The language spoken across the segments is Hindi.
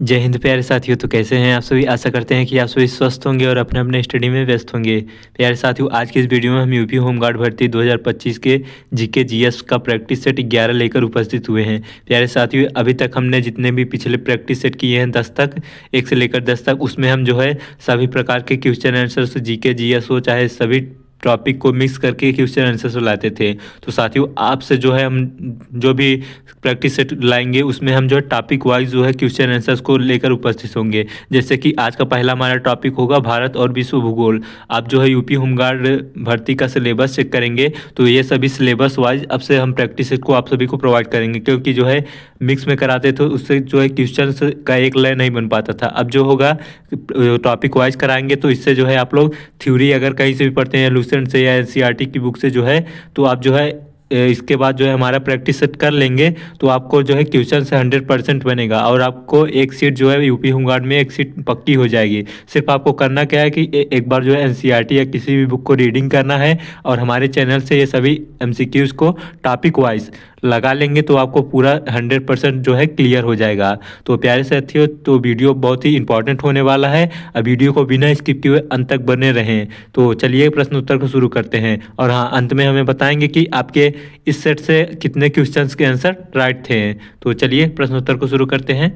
जय हिंद प्यारे साथियों। तो कैसे हैं आप सभी। आशा करते हैं कि आप सभी स्वस्थ होंगे और अपने अपने स्टडी में व्यस्त होंगे। प्यारे साथियों, आज की इस वीडियो में हम यूपी होमगार्ड भर्ती 2025 के जीके जीएस का प्रैक्टिस सेट 11 लेकर उपस्थित हुए हैं। प्यारे साथियों, अभी तक हमने जितने भी पिछले प्रैक्टिस सेट किए हैं 10 तक, 1 से लेकर 10 तक, उसमें हम जो है सभी प्रकार के क्वेश्चन आंसर्स जीके जीएस हो चाहे सभी टॉपिक को मिक्स करके क्वेश्चन आंसर्स लाते थे। तो साथियों, आपसे जो है हम जो भी प्रैक्टिस सेट लाएंगे उसमें हम जो है टॉपिक वाइज जो है क्वेश्चन आंसर्स को लेकर उपस्थित होंगे। जैसे कि आज का पहला हमारा टॉपिक होगा भारत और विश्व भूगोल। आप जो है यूपी होमगार्ड भर्ती का सिलेबस चेक करेंगे तो ये सभी सिलेबस वाइज अब से हम प्रैक्टिस सेट को आप सभी को प्रोवाइड करेंगे, क्योंकि जो है मिक्स में कराते थे उससे जो है क्वेश्चन का एक लय नहीं बन पाता था। अब जो होगा टॉपिक वाइज कराएंगे तो इससे जो है आप लोग थ्योरी अगर कहीं से भी पढ़ते हैं लूसेंट से या एनसीईआरटी की बुक से जो है, तो आप जो है इसके बाद जो है हमारा प्रैक्टिस सेट कर लेंगे तो आपको जो है क्वेश्चन से 100% बनेगा और आपको एक सीट जो है यूपी होमगार्ड में एक सीट पक्की हो जाएगी। सिर्फ आपको करना क्या है कि एक बार जो है एनसीईआरटी या किसी भी बुक को रीडिंग करना है और हमारे चैनल से ये सभी एमसीक्यूज़ को टॉपिक वाइज लगा लेंगे तो आपको पूरा 100% जो है क्लियर हो जाएगा। तो प्यारे साथियों, तो वीडियो बहुत ही इंपॉर्टेंट होने वाला है। अब वीडियो को बिना स्किप किए अंत तक बने रहें। तो चलिए प्रश्न उत्तर को शुरू करते हैं और हाँ, अंत में हमें बताएंगे कि आपके इस सेट से कितने क्वेश्चंस के आंसर राइट थे। तो चलिए प्रश्न उत्तर को शुरू करते हैं।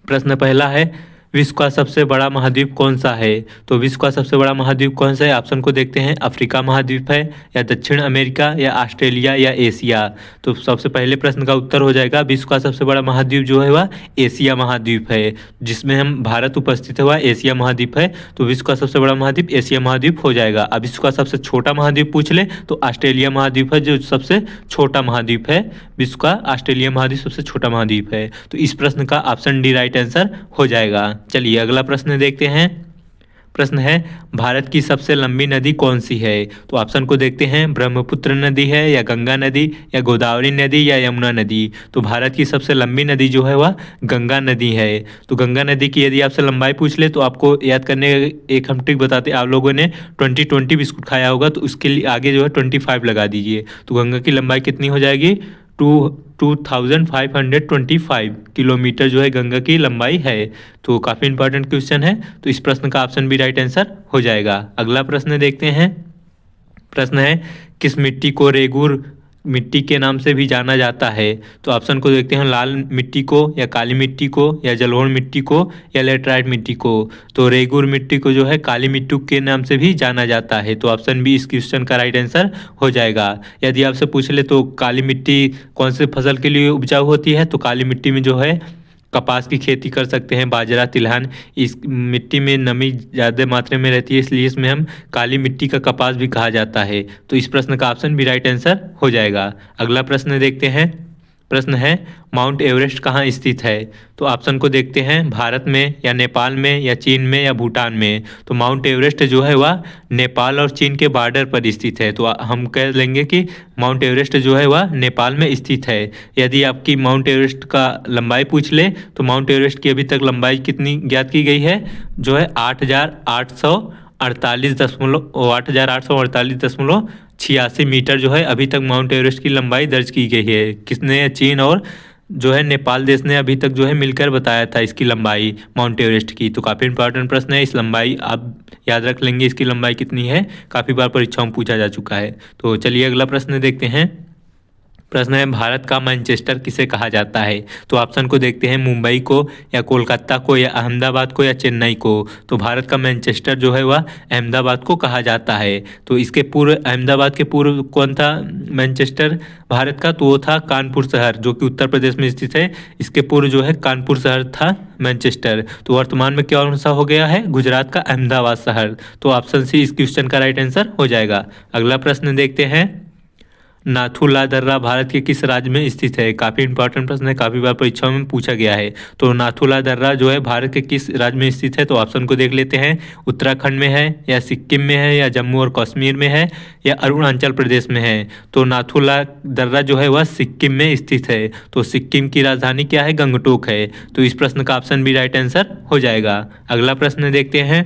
प्रश्न पहला है, विश्व का सबसे बड़ा महाद्वीप कौन सा है। तो विश्व का सबसे बड़ा महाद्वीप कौन सा है, ऑप्शन को देखते हैं। अफ्रीका महाद्वीप है या दक्षिण अमेरिका या ऑस्ट्रेलिया या एशिया। तो सबसे पहले प्रश्न का उत्तर हो जाएगा विश्व का सबसे बड़ा महाद्वीप जो है वह एशिया महाद्वीप है, जिसमें हम भारत उपस्थित हुआ एशिया महाद्वीप है। तो विश्व का सबसे बड़ा महाद्वीप एशिया महाद्वीप हो जाएगा। अब विश्व का सबसे छोटा महाद्वीप पूछ ले तो ऑस्ट्रेलिया महाद्वीप है, जो सबसे छोटा महाद्वीप है। विश्व का ऑस्ट्रेलिया महाद्वीप सबसे छोटा महाद्वीप है। तो इस प्रश्न का ऑप्शन डी राइट आंसर हो जाएगा। चलिए अगला प्रश्न देखते हैं। प्रश्न है, भारत की सबसे लंबी नदी कौन सी है। तो ऑप्शन को देखते हैं। ब्रह्मपुत्र नदी है या गंगा नदी या गोदावरी नदी या यमुना नदी। तो भारत की सबसे लंबी नदी जो है वह गंगा नदी है। तो गंगा नदी की यदि आपसे लंबाई पूछ ले तो आपको याद करने एक हम ट्रिक बताते, आप लोगों ने 20 बिस्कुट खाया होगा तो उसके लिए आगे जो है 25 लगा दीजिए। तो गंगा की लंबाई कितनी हो जाएगी, 2525 किलोमीटर जो है गंगा की लंबाई है। तो काफ़ी इंपॉर्टेंट क्वेश्चन है, तो इस प्रश्न का ऑप्शन भी राइट आंसर हो जाएगा। अगला प्रश्न देखते हैं। प्रश्न है, किस मिट्टी को रेगुर मिट्टी के नाम से भी जाना जाता है। तो ऑप्शन को देखते हैं। लाल मिट्टी को या काली मिट्टी को या जलोढ़ मिट्टी को या लेटराइट मिट्टी को। तो रेगुर मिट्टी को जो है काली मिट्टी के नाम से भी जाना जाता है। तो ऑप्शन बी इस क्वेश्चन का राइट आंसर हो जाएगा। यदि आपसे पूछ ले तो काली मिट्टी कौन से फसल के लिए उपजाऊ होती है, तो काली मिट्टी में जो है कपास की खेती कर सकते हैं, बाजरा, तिलहन। इस मिट्टी में नमी ज़्यादा मात्रा में रहती है, इसलिए इसमें हम काली मिट्टी का कपास भी कहा जाता है। तो इस प्रश्न का ऑप्शन भी राइट आंसर हो जाएगा। अगला प्रश्न देखते हैं। प्रश्न है, माउंट एवरेस्ट कहाँ स्थित है। तो ऑप्शन को देखते हैं। भारत में या नेपाल में या चीन में या भूटान में। तो माउंट एवरेस्ट जो है वह नेपाल और चीन के बॉर्डर पर स्थित है। तो हम कह लेंगे कि माउंट एवरेस्ट जो है वह नेपाल में स्थित है। यदि आपकी माउंट एवरेस्ट का लंबाई पूछ ले तो माउंट एवरेस्ट की अभी तक लंबाई कितनी ज्ञात की गई है, जो है 8,848.86 मीटर जो है अभी तक माउंट एवरेस्ट की लंबाई दर्ज की गई है। किसने, चीन और जो है नेपाल देश ने अभी तक जो है मिलकर बताया था इसकी लंबाई माउंट एवरेस्ट की। तो काफ़ी इंपॉर्टेंट प्रश्न है, इस लंबाई आप याद रख लेंगे इसकी लंबाई कितनी है, काफ़ी बार परीक्षाओं में पूछा जा चुका है। तो चलिए अगला प्रश्न देखते हैं। प्रश्न है, भारत का मैनचेस्टर किसे कहा जाता है। तो ऑप्शन को देखते हैं। मुंबई को या कोलकाता को या अहमदाबाद को या चेन्नई को। तो भारत का मैनचेस्टर जो है वह अहमदाबाद को कहा जाता है। तो इसके पूर्व अहमदाबाद के पूर्व कौन था मैनचेस्टर भारत का, तो वो था कानपुर शहर, जो कि उत्तर प्रदेश में स्थित है। इसके पूर्व जो है कानपुर शहर था मैनचेस्टर। तो वर्तमान में क्या सा हो गया है, गुजरात का अहमदाबाद शहर। तो ऑप्शन सी इस क्वेश्चन का राइट आंसर हो जाएगा। अगला प्रश्न देखते हैं। नाथुला दर्रा भारत के किस राज्य में स्थित है। काफ़ी इंपॉर्टेंट प्रश्न है, काफ़ी बार परीक्षाओं में पूछा गया है। तो नाथुला दर्रा जो है भारत के किस राज्य में स्थित है। तो ऑप्शन को देख लेते हैं। उत्तराखंड में है या सिक्किम में है या जम्मू और कश्मीर में है या अरुणाचल प्रदेश में है। तो नाथुला दर्रा जो है वह सिक्किम में स्थित है। तो सिक्किम की राजधानी क्या है, गंगटोक है। तो इस प्रश्न का ऑप्शन भी राइट आंसर हो जाएगा। अगला प्रश्न देखते हैं।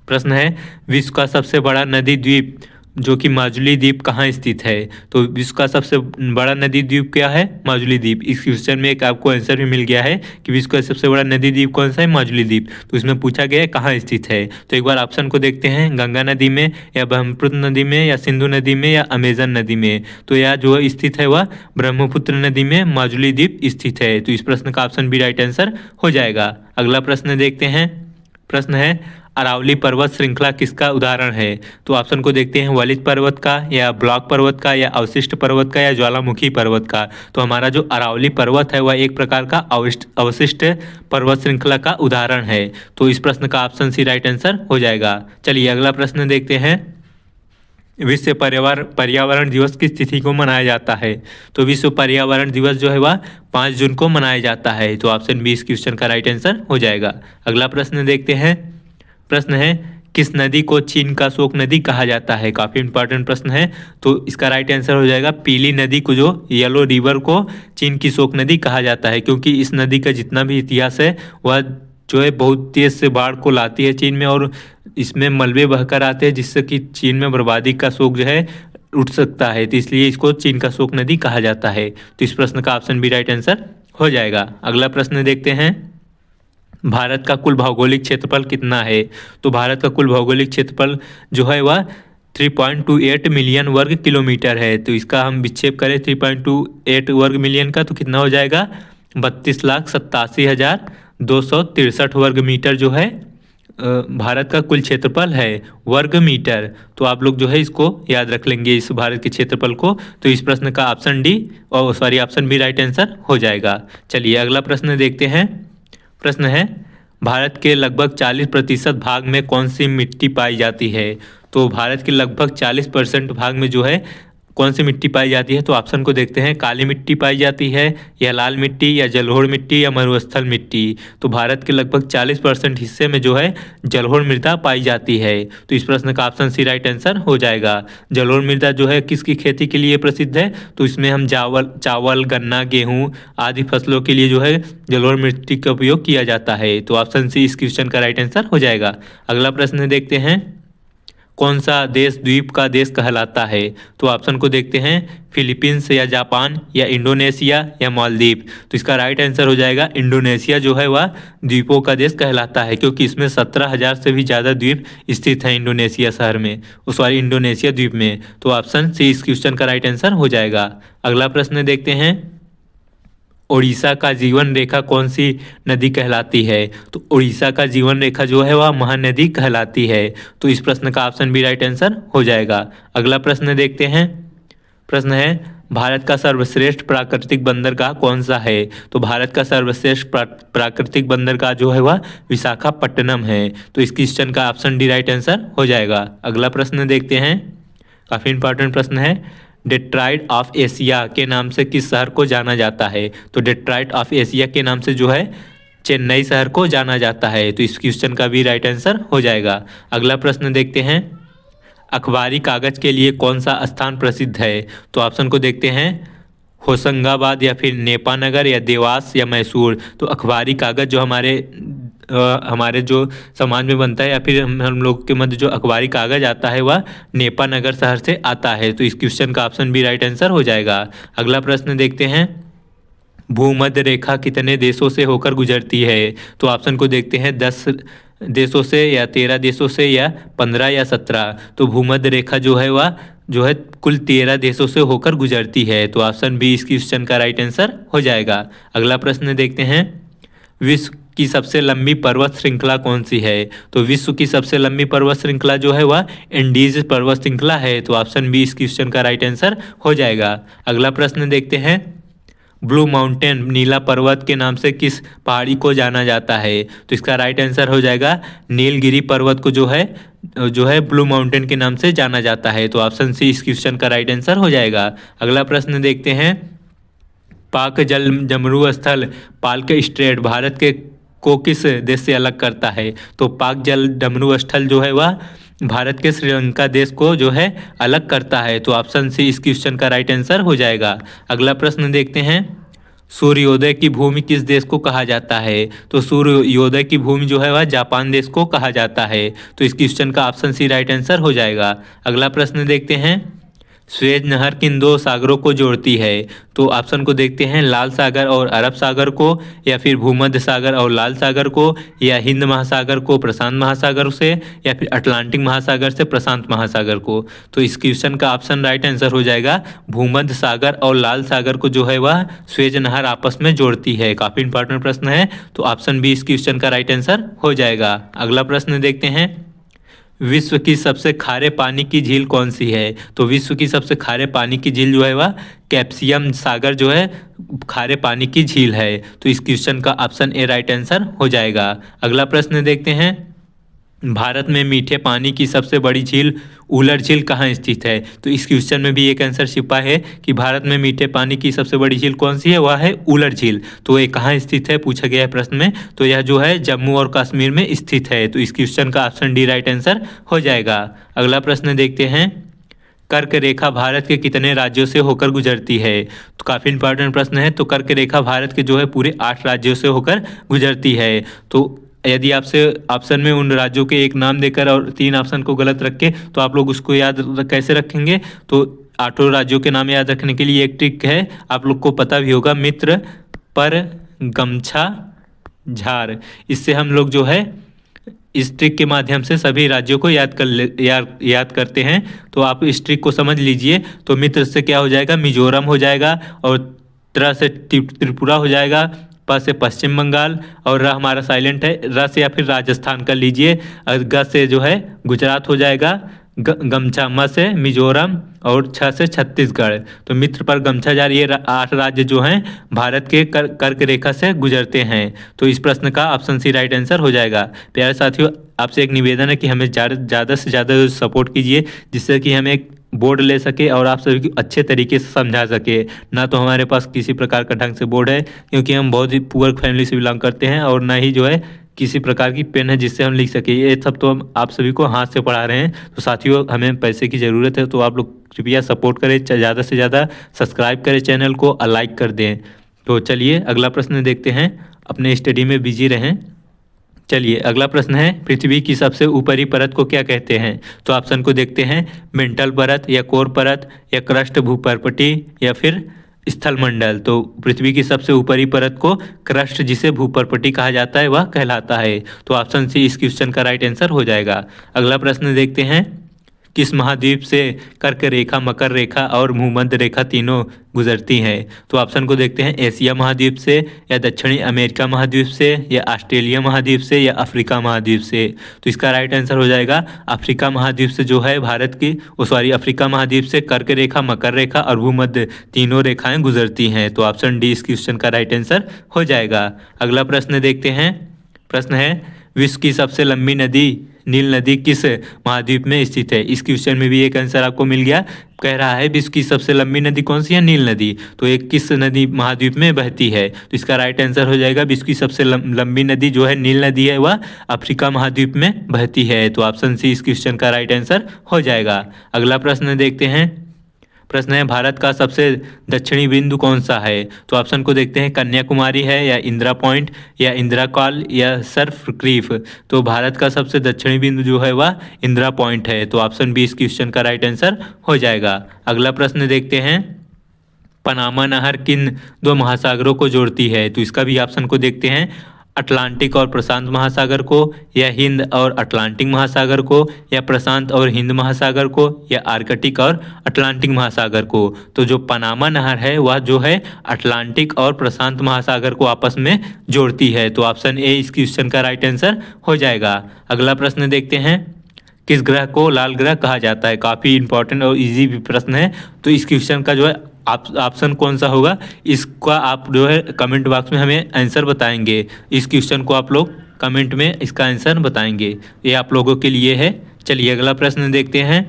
प्रश्न है, विश्व का सबसे बड़ा नदी द्वीप जो कि माजुली द्वीप कहाँ स्थित है। तो विश्व का सबसे बड़ा नदी द्वीप क्या है? माजुली द्वीप। इस क्वेश्चन में एक आपको आंसर भी मिल गया है कि विश्व का सबसे बड़ा नदी द्वीप कौन सा है? माजुली द्वीप। तो इसमें पूछा गया है कहाँ स्थित है। तो एक बार ऑप्शन को देखते हैं, गंगा नदी में या ब्रह्मपुत्र नदी में या सिंधु नदी में या अमेजन नदी में। तो यह जो स्थित है वह ब्रह्मपुत्र नदी में माजुली द्वीप स्थित है। तो इस प्रश्न का ऑप्शन बी राइट आंसर हो जाएगा। अगला प्रश्न देखते हैं। प्रश्न है अरावली पर्वत श्रृंखला किसका उदाहरण है। तो ऑप्शन को देखते हैं, वलित पर्वत का या ब्लॉक पर्वत का या अवशिष्ट पर्वत का या ज्वालामुखी पर्वत का। तो हमारा जो अरावली पर्वत है वह एक प्रकार का अवशिष्ट पर्वत श्रृंखला का उदाहरण है। तो इस प्रश्न का ऑप्शन सी राइट आंसर हो जाएगा। चलिए अगला प्रश्न देखते हैं। विश्व पर्यावरण दिवस किस तिथि को मनाया जाता है। तो विश्व पर्यावरण दिवस जो है वह 5 जून को मनाया जाता है। तो ऑप्शन बी इस क्वेश्चन का राइट आंसर हो जाएगा। अगला प्रश्न देखते हैं। प्रश्न है किस नदी को चीन का शोक नदी कहा जाता है। काफ़ी इंपॉर्टेंट प्रश्न है। तो इसका राइट आंसर हो जाएगा पीली नदी को, जो येलो रिवर को चीन की शोक नदी कहा जाता है, क्योंकि इस नदी का जितना भी इतिहास है वह जो है बहुत तेज से बाढ़ को लाती है चीन में, और इसमें मलबे बहकर आते हैं जिससे कि चीन में बर्बादी का शोक जो है उठ सकता है। तो इसलिए इसको चीन का शोक नदी कहा जाता है। तो इस प्रश्न का ऑप्शन बी राइट आंसर हो जाएगा। अगला प्रश्न देखते हैं। भारत का कुल भौगोलिक क्षेत्रफल कितना है। तो भारत का कुल भौगोलिक क्षेत्रफल जो है वह 3.28 मिलियन वर्ग किलोमीटर है। तो इसका हम विक्षेप करें 3.28 वर्ग मिलियन का तो कितना हो जाएगा? 32,87,263 वर्ग मीटर जो है भारत का कुल क्षेत्रफल है, वर्ग मीटर। तो आप लोग जो है इसको याद रख लेंगे, इस भारत के क्षेत्रफल को। तो इस प्रश्न का option D option B right answer हो जाएगा। चलिए अगला प्रश्न देखते हैं। प्रश्न है भारत के लगभग 40% भाग में कौन सी मिट्टी पाई जाती है। तो भारत के लगभग 40% भाग में जो है कौन सी मिट्टी पाई जाती है। तो ऑप्शन को देखते हैं, काली मिट्टी पाई जाती है या लाल मिट्टी या जलोढ़ मिट्टी या मरुस्थल मिट्टी। तो भारत के लगभग 40% हिस्से में जो है जलोढ़ मृदा पाई जाती है। तो इस प्रश्न का ऑप्शन सी राइट आंसर हो जाएगा। जलोढ़ मृदा जो है किसकी खेती के लिए प्रसिद्ध है। तो इसमें हम चावल गन्ना गेहूँ आदि फसलों के लिए जो है जलोढ़ मिट्टी का उपयोग किया जाता है। तो ऑप्शन सी इस क्वेश्चन का राइट आंसर हो जाएगा। अगला प्रश्न देखते हैं। कौन सा देश द्वीप का देश कहलाता है। तो ऑप्शन को देखते हैं, फिलीपींस या जापान या इंडोनेशिया या मालदीव। तो इसका राइट आंसर हो जाएगा इंडोनेशिया जो है वह द्वीपों का देश कहलाता है, क्योंकि इसमें 17,000 से भी ज़्यादा द्वीप स्थित हैं इंडोनेशिया शहर में, इंडोनेशिया द्वीप में। तो ऑप्शन सी इस क्वेश्चन का राइट आंसर हो जाएगा। अगला प्रश्न देखते हैं। उड़ीसा का जीवन रेखा कौन सी नदी कहलाती है। तो उड़ीसा का जीवन रेखा जो है वह महानदी कहलाती है। तो इस प्रश्न का ऑप्शन बी राइट आंसर हो जाएगा। अगला प्रश्न देखते हैं। प्रश्न है भारत का सर्वश्रेष्ठ प्राकृतिक बंदरगाह कौन सा है। तो भारत का सर्वश्रेष्ठ प्राकृतिक बंदरगाह जो है वह विशाखापट्टनम है। तो इस क्वेश्चन का ऑप्शन डी राइट आंसर हो जाएगा। अगला प्रश्न देखते हैं। काफ़ी इंपॉर्टेंट प्रश्न है। डेट्रॉइट ऑफ एशिया के नाम से किस शहर को जाना जाता है। तो डेट्रॉइट ऑफ एशिया के नाम से जो है चेन्नई शहर को जाना जाता है। तो इस क्वेश्चन का भी राइट आंसर हो जाएगा। अगला प्रश्न देखते हैं। अखबारी कागज के लिए कौन सा स्थान प्रसिद्ध है। तो ऑप्शन को देखते हैं, होशंगाबाद या फिर नेपानगर या देवास या मैसूर। तो अखबारी कागज जो हमारे जो समाज में बनता है या फिर हम लोग के मध्य जो अखबारी कागज आता है वह नेपानगर शहर से आता है। तो इस क्वेश्चन का ऑप्शन बी राइट आंसर हो जाएगा। अगला प्रश्न देखते हैं। भूमध्य रेखा कितने देशों से होकर गुजरती है। तो ऑप्शन को देखते हैं, 10 देशों से या 13 देशों से या 15 या 17। तो भूमध्य रेखा जो है वह कुल 13 देशों से होकर गुजरती है। तो ऑप्शन बी इस क्वेश्चन का राइट आंसर हो जाएगा। अगला प्रश्न देखते हैं। विश्व की सबसे लंबी पर्वत श्रृंखला कौन सी है। तो विश्व की सबसे लंबी पर्वत श्रृंखला जो है वह एंडीज पर्वत श्रृंखला है। तो ऑप्शन बी इस क्वेश्चन का राइट आंसर हो जाएगा। अगला प्रश्न देखते हैं। ब्लू माउंटेन नीला पर्वत के नाम से किस पहाड़ी को जाना जाता है। तो इसका राइट आंसर हो जाएगा नीलगिरी पर्वत को जो है ब्लू माउंटेन के नाम से जाना जाता है। तो ऑप्शन सी इस क्वेश्चन का राइट आंसर हो जाएगा। अगला प्रश्न देखते हैं। पाक जल डमरू स्थल पाल्क स्ट्रेट भारत को किस देश से अलग करता है। तो पाक जल डमरू स्थल जो है वह भारत के श्रीलंका देश को जो है अलग करता है। तो ऑप्शन सी इस क्वेश्चन का राइट आंसर हो जाएगा। अगला प्रश्न देखते हैं। सूर्योदय की भूमि किस देश को कहा जाता है? तो सूर्योदय की भूमि जो है वह जापान देश को कहा जाता है। तो इस क्वेश्चन का ऑप्शन सी राइट आंसर हो जाएगा। अगला प्रश्न देखते हैं, स्वेज नहर किन दो सागरों को जोड़ती है? तो ऑप्शन को देखते हैं, लाल सागर और अरब सागर को, या फिर भूमध्य सागर और लाल सागर को, या हिंद महासागर को प्रशांत महासागर से, या फिर अटलांटिक महासागर से प्रशांत महासागर को। तो इस क्वेश्चन का ऑप्शन राइट आंसर हो जाएगा, भूमध्य सागर और लाल सागर को जो है वह स्वेज नहर आपस में जोड़ती है। काफ़ी इंपॉर्टेंट प्रश्न है, तो ऑप्शन बी इस क्वेश्चन का राइट आंसर हो जाएगा। अगला प्रश्न देखते हैं, विश्व की सबसे खारे पानी की झील कौन सी है? तो विश्व की सबसे खारे पानी की झील जो है वह कैप्सियम सागर जो है खारे पानी की झील है। तो इस क्वेश्चन का ऑप्शन ए राइट आंसर हो जाएगा। अगला प्रश्न देखते हैं, भारत में मीठे पानी की सबसे बड़ी झील उलर झील कहाँ स्थित है? तो इस क्वेश्चन में भी एक आंसर छिपा है कि भारत में मीठे पानी की सबसे बड़ी झील कौन सी है, वह है उलर झील। तो ये कहाँ स्थित है पूछा गया है प्रश्न में, तो यह जो है जम्मू और कश्मीर में स्थित है। तो इस क्वेश्चन का ऑप्शन डी राइट आंसर हो जाएगा। अगला प्रश्न देखते हैं, कर्क रेखा भारत के कितने राज्यों से होकर गुजरती है? तो काफ़ी इंपॉर्टेंट प्रश्न है। तो कर्क रेखा भारत के जो है पूरे 8 राज्यों से होकर गुजरती है। तो यदि आपसे ऑप्शन में उन राज्यों के एक नाम देकर और 3 ऑप्शन को गलत रखे तो आप लोग उसको याद कैसे रखेंगे? तो 8 राज्यों के नाम याद रखने के लिए एक ट्रिक है, आप लोग को पता भी होगा, मित्र, पर, गमछा, झार। इससे हम लोग जो है इस ट्रिक के माध्यम से सभी राज्यों को याद करते हैं। तो आप इस ट्रिक को समझ लीजिए। तो मित्र से क्या हो जाएगा, मिजोरम हो जाएगा, और त्रा से त्रिपुरा हो जाएगा, प से पश्चिम बंगाल, और र हमारा साइलेंट है, र से या फिर राजस्थान कर लीजिए, और ग से जो है गुजरात हो जाएगा, गमछा म से मिजोरम, और छ से छत्तीसगढ़। तो मित्र पर गमछा जार ये 8 राज्य जो हैं भारत के कर्क रेखा से गुजरते हैं। तो इस प्रश्न का ऑप्शन सी राइट आंसर हो जाएगा। प्यारे साथियों, आपसे एक निवेदन है कि हमें ज़्यादा से ज़्यादा सपोर्ट कीजिए, जिससे कि हम एक बोर्ड ले सके और आप सभी को अच्छे तरीके से समझा सके। ना तो हमारे पास किसी प्रकार का ढंग से बोर्ड है, क्योंकि हम बहुत ही पुअर फैमिली से बिलोंग करते हैं, और ना ही जो है किसी प्रकार की पेन है जिससे हम लिख सके। ये सब तो हम आप सभी को हाथ से पढ़ा रहे हैं। तो साथियों, हमें पैसे की ज़रूरत है, तो आप लोग कृपया सपोर्ट करें, ज़्यादा से ज़्यादा सब्सक्राइब करें चैनल को और लाइक कर दें। तो चलिए अगला प्रश्न देखते हैं, अपने स्टडी में बिजी रहें। चलिए अगला प्रश्न है, पृथ्वी की सबसे ऊपरी परत को क्या कहते हैं? तो ऑप्शन को देखते हैं, मेंटल परत, या कोर परत, या क्रस्ट भूपर्पटी, या फिर स्थलमंडल। तो पृथ्वी की सबसे ऊपरी परत को क्रस्ट, जिसे भूपर्पटी कहा जाता है, वह कहलाता है। तो ऑप्शन सी इस क्वेश्चन का राइट आंसर हो जाएगा। अगला प्रश्न देखते हैं, किस महाद्वीप से कर्क रेखा, मकर रेखा और भूमध्य रेखा तीनों गुजरती हैं? तो ऑप्शन को देखते हैं, एशिया महाद्वीप से, या दक्षिणी अमेरिका महाद्वीप से, या ऑस्ट्रेलिया महाद्वीप से, या अफ्रीका महाद्वीप से। तो इसका राइट आंसर हो जाएगा अफ्रीका महाद्वीप से जो है भारत की अफ्रीका महाद्वीप से कर्क रेखा, मकर रेखा और भूमध्य तीनों रेखाएं गुजरती हैं। तो ऑप्शन डी इस क्वेश्चन का राइट आंसर हो जाएगा। अगला प्रश्न देखते हैं, प्रश्न है, विश्व की सबसे लंबी नदी नील नदी किस महाद्वीप में स्थित है? इस क्वेश्चन में भी एक आंसर आपको मिल गया। कह रहा है विश्व की सबसे लंबी नदी कौन सी है? नील नदी। तो एक किस नदी महाद्वीप में बहती है? तो इसका राइट आंसर हो जाएगा, विश्व की सबसे लंबी नदी जो है नील नदी है, वह अफ्रीका महाद्वीप में बहती है। तो ऑप्शन सी इस क्वेश्चन का राइट आंसर हो जाएगा। अगला प्रश्न देखते हैं, प्रश्न है, भारत का सबसे दक्षिणी बिंदु कौन सा है? तो ऑप्शन को देखते हैं, कन्याकुमारी है, या इंदिरा पॉइंट, या इंदिरा कॉल, या सर्फ क्रीफ। तो भारत का सबसे दक्षिणी बिंदु जो है वह इंदिरा पॉइंट है। तो ऑप्शन बी इस क्वेश्चन का राइट आंसर हो जाएगा। अगला प्रश्न देखते हैं, पनामा नहर किन 2 महासागरों को जोड़ती है? तो इसका भी ऑप्शन को देखते हैं, अटलांटिक और प्रशांत महासागर को, या हिंद और अटलांटिक महासागर को, या प्रशांत और हिंद महासागर को, या आर्कटिक और अटलांटिक महासागर को। तो जो पनामा नहर है वह जो है अटलांटिक और प्रशांत महासागर को आपस में जोड़ती है। तो ऑप्शन ए इस क्वेश्चन का राइट आंसर हो जाएगा। अगला प्रश्न देखते हैं, किस ग्रह को लाल ग्रह कहा जाता है? काफ़ी इंपॉर्टेंट और इजी भी प्रश्न है। तो इस क्वेश्चन का जो है ऑप्शन कौन सा होगा, इसका आप जो है कमेंट बॉक्स में हमें आंसर बताएंगे। इस क्वेश्चन को आप लोग कमेंट में इसका आंसर बताएंगे, ये आप लोगों के लिए है। चलिए अगला प्रश्न देखते हैं,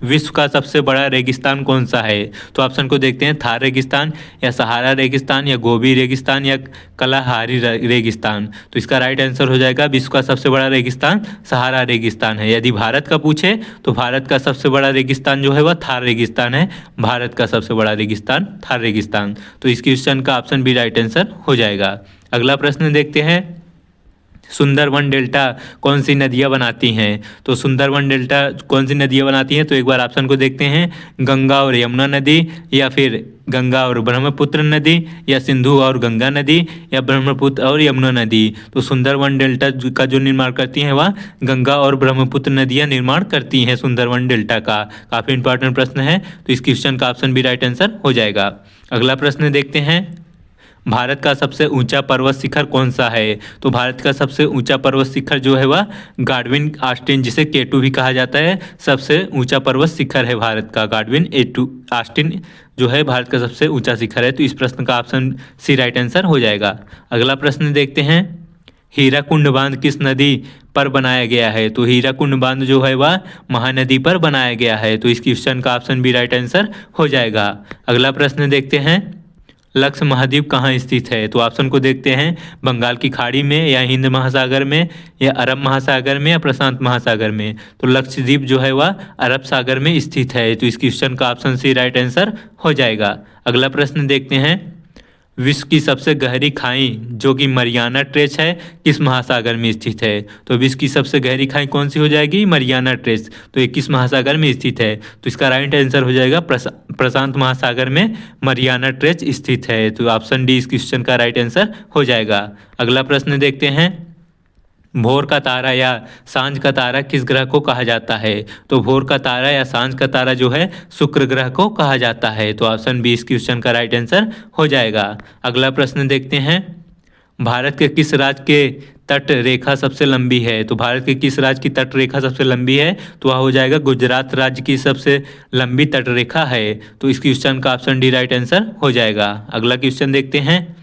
विश्व का सबसे बड़ा रेगिस्तान कौन सा है? तो ऑप्शन को देखते हैं, थार रेगिस्तान या सहारा रेगिस्तान या गोबी रेगिस्तान या कलाहारी रेगिस्तान। तो इसका राइट आंसर हो जाएगा विश्व का सबसे बड़ा रेगिस्तान सहारा रेगिस्तान है। यदि भारत का पूछे तो भारत का सबसे बड़ा रेगिस्तान जो है वह थार रेगिस्तान है। भारत का सबसे बड़ा रेगिस्तान थार रेगिस्तान। तो इस क्वेश्चन का ऑप्शन बी राइट आंसर हो जाएगा। अगला प्रश्न देखते हैं, सुंदरवन डेल्टा कौन सी नदियाँ बनाती हैं? तो सुंदरवन डेल्टा कौन सी नदियाँ बनाती हैं? तो एक बार ऑप्शन को देखते हैं, गंगा और यमुना नदी या फिर गंगा और ब्रह्मपुत्र नदी या सिंधु और गंगा नदी या ब्रह्मपुत्र और यमुना नदी। तो सुंदरवन डेल्टा का जो निर्माण करती हैं वह गंगा और ब्रह्मपुत्र नदियाँ निर्माण करती हैं सुंदरवन डेल्टा का। काफ़ी इंपॉर्टेंट प्रश्न है, तो इस क्वेश्चन का ऑप्शन भी राइट आंसर हो जाएगा। अगला प्रश्न देखते हैं, भारत का सबसे ऊंचा पर्वत शिखर कौन सा है? तो भारत का सबसे ऊंचा पर्वत शिखर जो है वह गाडविन आस्टिन, जिसे K2 भी कहा जाता है, सबसे ऊंचा पर्वत शिखर है भारत का। गाडविन आस्टिन जो है भारत का सबसे ऊंचा शिखर है। तो इस प्रश्न का ऑप्शन सी राइट आंसर हो जाएगा। अगला प्रश्न देखते हैं, हीराकुंड बांध किस नदी पर बनाया गया है? तो हीराकुंड बांध जो है वह महानदी पर बनाया गया है। तो इस क्वेश्चन का ऑप्शन बी राइट आंसर हो जाएगा। अगला प्रश्न देखते हैं, लक्ष्य महाद्वीप कहाँ स्थित है? तो ऑप्शन को देखते हैं, बंगाल की खाड़ी में या हिंद महासागर में या अरब महासागर में या प्रशांत महासागर में। तो लक्षद्वीप जो है वह अरब सागर में स्थित है। तो इस क्वेश्चन का ऑप्शन सी राइट आंसर हो जाएगा। अगला प्रश्न देखते हैं, विश्व की सबसे गहरी खाई जो कि मरियाना ट्रेंच है किस महासागर में स्थित है? तो विश्व की सबसे गहरी खाई कौन सी हो जाएगी? Mariana trench. तो ये किस महासागर में स्थित है? तो इसका राइट आंसर हो जाएगा प्रशांत महासागर में मरियाना ट्रेंच स्थित है। तो ऑप्शन डी इस क्वेश्चन का राइट आंसर हो जाएगा। अगला प्रश्न देखते हैं, भोर का तारा या सांझ का तारा किस ग्रह को कहा जाता है? तो भोर का तारा या सांझ का तारा जो है शुक्र ग्रह को कहा जाता है। तो ऑप्शन बी इस क्वेश्चन का राइट आंसर हो जाएगा। अगला प्रश्न देखते हैं, भारत के किस राज्य के तट रेखा सबसे लंबी है? तो भारत के किस राज्य की तट रेखा सबसे लंबी है? तो वह हो जाएगा गुजरात राज्य की सबसे लंबी तट रेखा है। तो इस क्वेश्चन का ऑप्शन डी राइट आंसर हो जाएगा। अगला क्वेश्चन देखते हैं,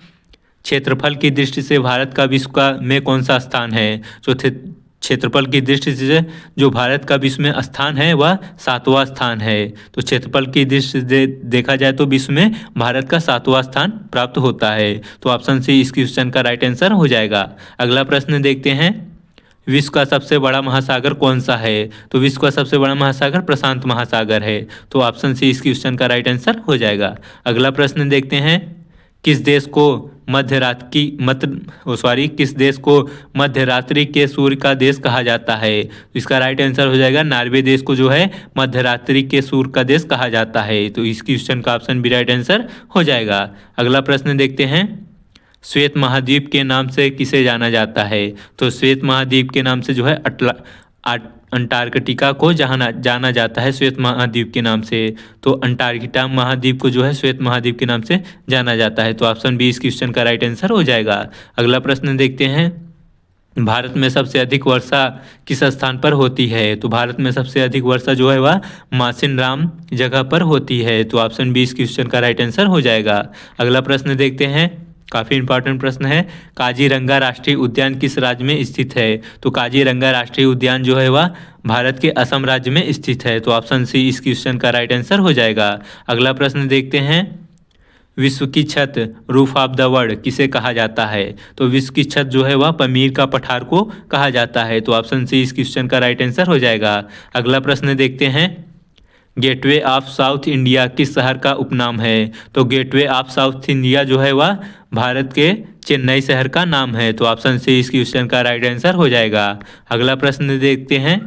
क्षेत्रफल की दृष्टि से भारत का विश्व का में कौन सा स्थान है? जो क्षेत्रफल की दृष्टि से जो भारत का विश्व में स्थान है वह 7वां स्थान है। तो क्षेत्रफल की दृष्टि से देखा जाए तो विश्व में भारत का 7वां स्थान प्राप्त होता है। तो ऑप्शन सी इस क्वेश्चन का राइट आंसर हो जाएगा। अगला प्रश्न देखते हैं, विश्व का सबसे बड़ा महासागर कौन सा है? तो विश्व का सबसे बड़ा महासागर प्रशांत महासागर है। तो ऑप्शन सी इस क्वेश्चन का राइट आंसर हो जाएगा। अगला प्रश्न देखते हैं, किस देश को मध्यरात्रि के सूर्य का देश कहा जाता है? इसका राइट आंसर हो जाएगा, नॉर्वे देश को जो है मध्यरात्रि के सूर्य का देश कहा जाता है। तो इस क्वेश्चन का ऑप्शन बी राइट आंसर हो जाएगा। अगला प्रश्न देखते हैं, श्वेत महाद्वीप के नाम से किसे जाना जाता है? तो श्वेत महाद्वीप के नाम से जो है अंटार्कटिका को जाना जाता है श्वेत महाद्वीप के नाम से। तो अंटार्कटिका महाद्वीप को जो है श्वेत महाद्वीप के नाम से जाना जाता है। तो ऑप्शन बी इस क्वेश्चन का राइट आंसर हो जाएगा। अगला प्रश्न देखते हैं, भारत में सबसे अधिक वर्षा किस स्थान पर होती है? तो भारत में सबसे अधिक वर्षा जो है वह मासिनराम जगह पर होती है। तो ऑप्शन बी इस क्वेश्चन का राइट आंसर हो जाएगा। अगला प्रश्न देखते हैं, काफ़ी इंपॉर्टेंट प्रश्न है, काजीरंगा राष्ट्रीय उद्यान किस राज्य में स्थित है? तो काजीरंगा राष्ट्रीय उद्यान जो है वह भारत के असम राज्य में स्थित है। तो ऑप्शन सी इस क्वेश्चन का राइट आंसर हो जाएगा। अगला प्रश्न देखते हैं, विश्व की छत रूफ ऑफ द वर्ल्ड किसे कहा जाता है? तो विश्व की छत जो है वह पमीर का पठार को कहा जाता है। तो ऑप्शन सी इस क्वेश्चन का राइट आंसर हो जाएगा। अगला प्रश्न देखते हैं, गेटवे ऑफ साउथ इंडिया किस शहर का उपनाम है? तो गेटवे ऑफ साउथ इंडिया जो है वह भारत के चेन्नई शहर का नाम है। तो ऑप्शन सी इस क्वेश्चन का राइट आंसर हो जाएगा। अगला प्रश्न देखते हैं,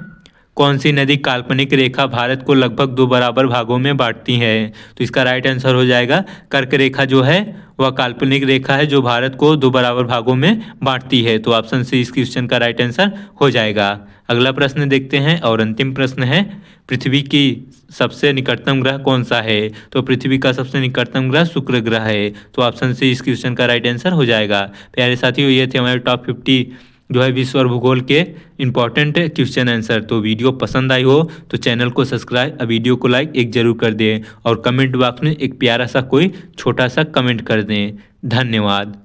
कौन सी नदी काल्पनिक रेखा भारत को लगभग 2 बराबर भागों में बांटती है? तो इसका राइट आंसर हो जाएगा, कर्क रेखा जो है वह काल्पनिक रेखा है जो भारत को 2 बराबर भागों में बांटती है। तो ऑप्शन सी इस क्वेश्चन का राइट आंसर हो जाएगा। अगला प्रश्न देखते हैं और अंतिम प्रश्न है, पृथ्वी की सबसे निकटतम ग्रह कौन सा है? तो पृथ्वी का सबसे निकटतम ग्रह शुक्र ग्रह है। तो ऑप्शन सी इस क्वेश्चन का राइट आंसर हो जाएगा। प्यारे साथियों, ये थे हमारे टॉप 50 जो है विश्व और भूगोल के इंपॉर्टेंट क्वेश्चन आंसर। तो वीडियो पसंद आई हो तो चैनल को सब्सक्राइब, वीडियो को लाइक एक जरूर कर दें और कमेंट बॉक्स में एक प्यारा सा कोई छोटा सा कमेंट कर दें। धन्यवाद।